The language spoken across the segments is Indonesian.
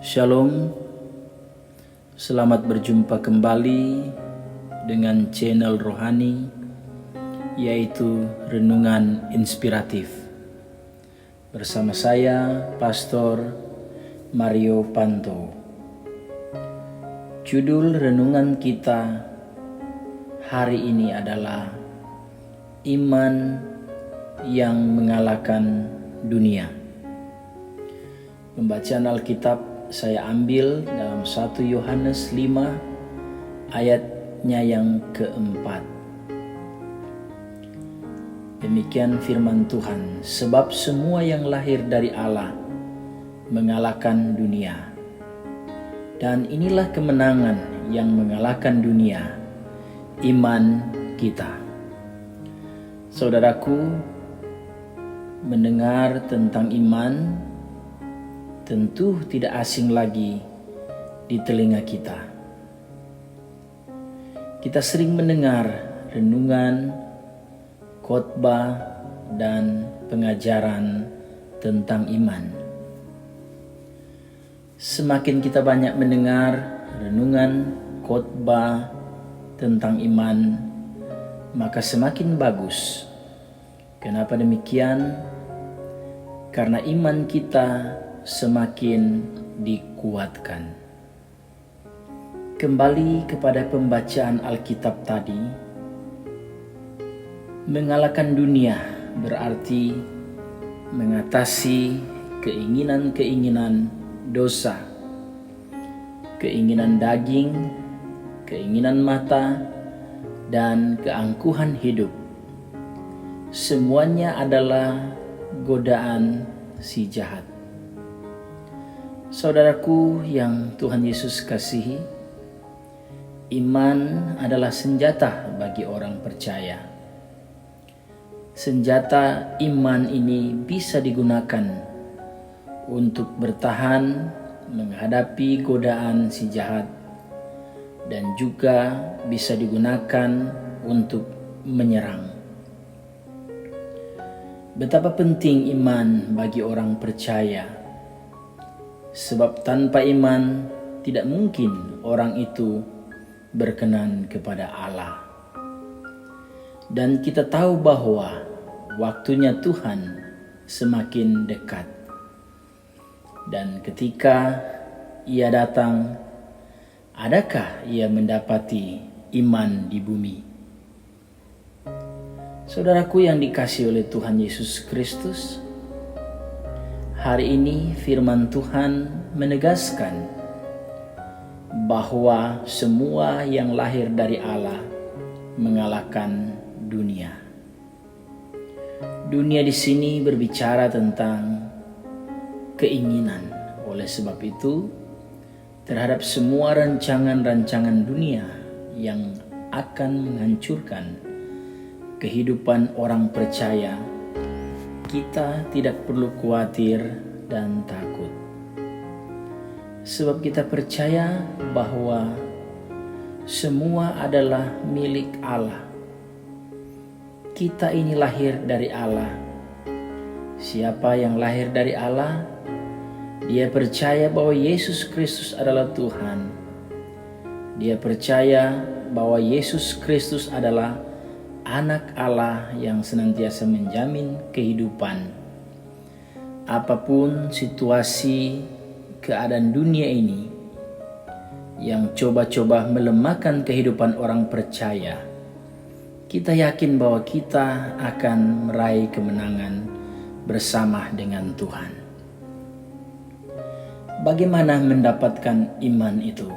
Shalom, selamat berjumpa kembali dengan channel rohani, yaitu Renungan Inspiratif. Bersama saya, Pastor Mario Panto. Judul renungan kita hari ini adalah Iman yang Mengalahkan Dunia. Pembacaan Alkitab saya ambil dalam 1 Yohanes 5 ayatnya yang keempat. Demikian firman Tuhan, sebab semua yang lahir dari Allah mengalahkan dunia. Dan inilah kemenangan yang mengalahkan dunia, iman kita. Saudaraku, mendengar tentang iman tentu tidak asing lagi di telinga kita. Kita sering mendengar renungan, khotbah, dan pengajaran tentang iman. Semakin kita banyak mendengar renungan, khotbah tentang iman, maka semakin bagus. Kenapa demikian? Karena iman kita semakin dikuatkan. Kembali kepada pembacaan Alkitab tadi, mengalahkan dunia berarti mengatasi keinginan-keinginan dosa, keinginan daging, keinginan mata, dan keangkuhan hidup. Semuanya adalah godaan si jahat. Saudaraku yang Tuhan Yesus kasihi, iman adalah senjata bagi orang percaya. Senjata iman ini bisa digunakan untuk bertahan menghadapi godaan si jahat dan juga bisa digunakan untuk menyerang. Betapa penting iman bagi orang percaya. Sebab tanpa iman tidak mungkin orang itu berkenan kepada Allah. Dan kita tahu bahwa waktunya Tuhan semakin dekat. Dan ketika Ia datang, adakah Ia mendapati iman di bumi? Saudaraku yang dikasihi oleh Tuhan Yesus Kristus, hari ini firman Tuhan menegaskan bahwa semua yang lahir dari Allah mengalahkan dunia. Dunia di sini berbicara tentang keinginan. Oleh sebab itu, terhadap semua rancangan-rancangan dunia yang akan menghancurkan kehidupan orang percaya, kita tidak perlu khawatir dan takut. Sebab kita percaya bahwa semua adalah milik Allah. Kita ini lahir dari Allah. Siapa yang lahir dari Allah, dia percaya bahwa Yesus Kristus adalah Tuhan. Dia percaya bahwa Yesus Kristus adalah Anak Allah yang senantiasa menjamin kehidupan. Apapun situasi keadaan dunia ini yang coba-coba melemahkan kehidupan orang percaya, kita yakin bahwa kita akan meraih kemenangan bersama dengan Tuhan. Bagaimana mendapatkan iman itu?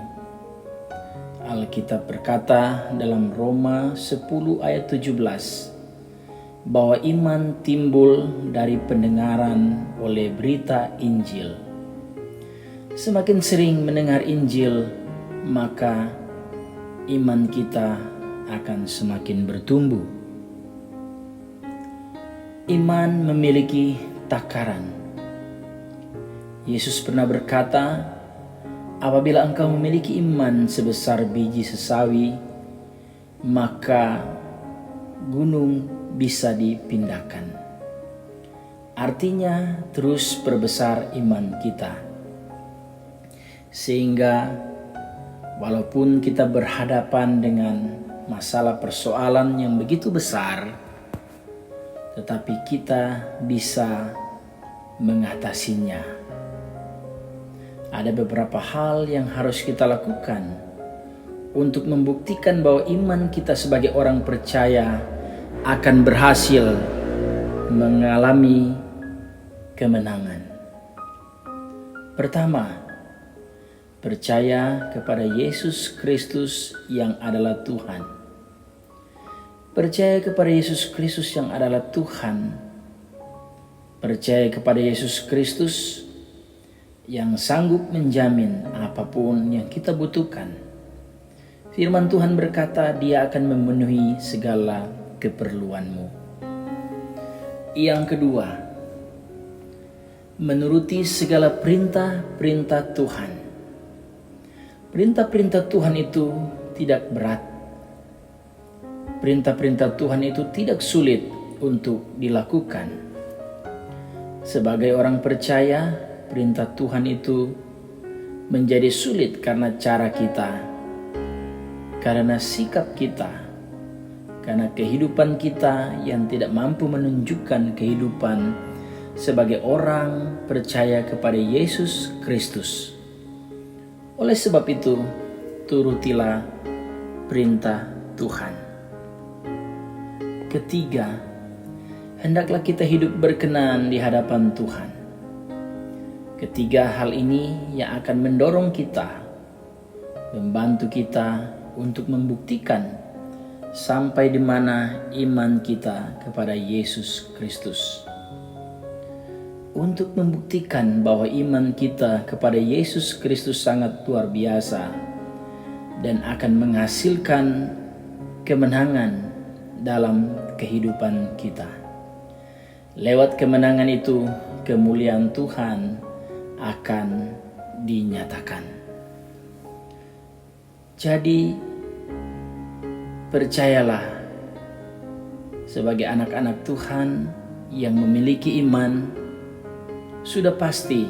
Alkitab berkata dalam Roma 10 ayat 17 bahwa iman timbul dari pendengaran oleh berita Injil. Semakin sering mendengar Injil, maka iman kita akan semakin bertumbuh. Iman memiliki takaran. Yesus pernah berkata, apabila engkau memiliki iman sebesar biji sesawi, maka gunung bisa dipindahkan. Artinya terus perbesar iman kita. Sehingga walaupun kita berhadapan dengan masalah persoalan yang begitu besar, tetapi kita bisa mengatasinya. Ada beberapa hal yang harus kita lakukan untuk membuktikan bahwa iman kita sebagai orang percaya akan berhasil mengalami kemenangan. Pertama, percaya kepada Yesus Kristus yang adalah Tuhan. Percaya kepada Yesus Kristus yang adalah Tuhan. Percaya kepada Yesus Kristus yang sanggup menjamin apapun yang kita butuhkan. Firman Tuhan berkata, Dia akan memenuhi segala keperluanmu. Yang kedua, menuruti segala perintah-perintah Tuhan. Perintah-perintah Tuhan itu tidak berat. Perintah-perintah Tuhan itu tidak sulit untuk dilakukan. Sebagai orang percaya, perintah Tuhan itu menjadi sulit karena cara kita, karena sikap kita, karena kehidupan kita yang tidak mampu menunjukkan kehidupan sebagai orang percaya kepada Yesus Kristus. Oleh sebab itu, turutilah perintah Tuhan. Ketiga, hendaklah kita hidup berkenan di hadapan Tuhan. Ketiga hal ini yang akan mendorong kita, membantu kita untuk membuktikan sampai di mana iman kita kepada Yesus Kristus. Untuk membuktikan bahwa iman kita kepada Yesus Kristus sangat luar biasa dan akan menghasilkan kemenangan dalam kehidupan kita. Lewat kemenangan itu, kemuliaan Tuhan akan dinyatakan. Jadi, percayalah sebagai anak-anak Tuhan yang memiliki iman, sudah pasti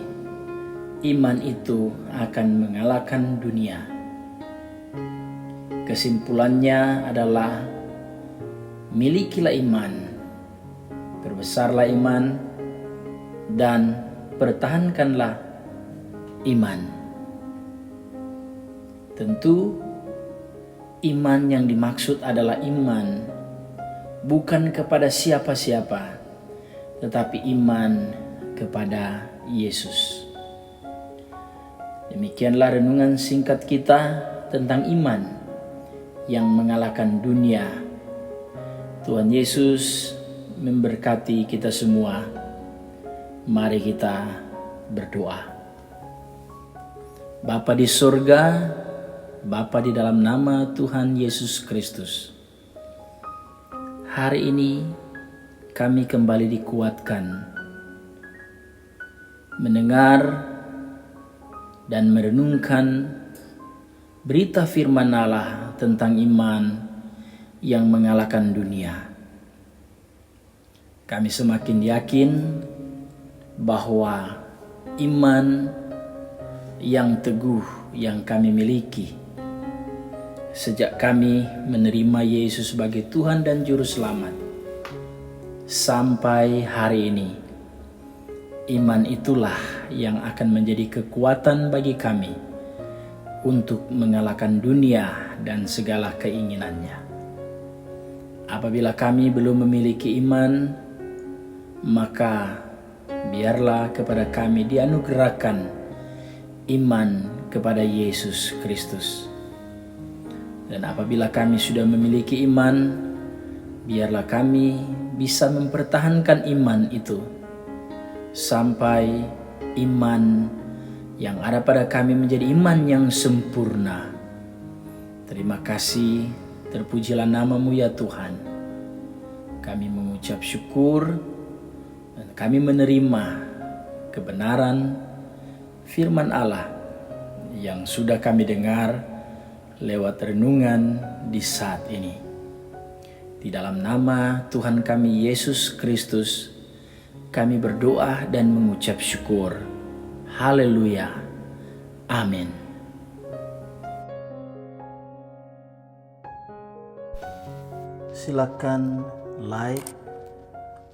iman itu akan mengalahkan dunia. Kesimpulannya adalah milikilah iman, perbesarlah iman, dan pertahankanlah iman. Tentu iman yang dimaksud adalah iman bukan kepada siapa-siapa, tetapi iman kepada Yesus. Demikianlah renungan singkat kita tentang iman yang mengalahkan dunia. Tuhan Yesus memberkati kita semua. Mari kita berdoa. Bapa di surga, Bapa di dalam nama Tuhan Yesus Kristus, hari ini kami kembali dikuatkan mendengar dan merenungkan berita firman Allah tentang iman yang mengalahkan dunia. Kami semakin yakin bahwa iman yang teguh yang kami miliki sejak kami menerima Yesus sebagai Tuhan dan Juru Selamat sampai hari ini, iman itulah yang akan menjadi kekuatan bagi kami untuk mengalahkan dunia dan segala keinginannya. Apabila kami belum memiliki iman, maka biarlah kepada kami dianugerahkan iman kepada Yesus Kristus. Dan apabila kami sudah memiliki iman, biarlah kami bisa mempertahankan iman itu sampai iman yang ada pada kami menjadi iman yang sempurna. Terima kasih, terpujilah nama-Mu ya Tuhan. Kami mengucap syukur dan kami menerima kebenaran firman Allah yang sudah kami dengar lewat renungan di saat ini. Di dalam nama Tuhan kami Yesus Kristus, kami berdoa dan mengucap syukur. Haleluya. Amin. Silakan like,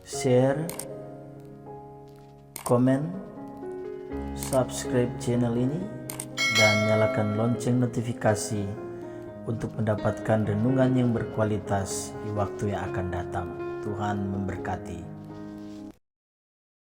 share, komen, subscribe channel ini, dan nyalakan lonceng notifikasi untuk mendapatkan renungan yang berkualitas di waktu yang akan datang. Tuhan memberkati.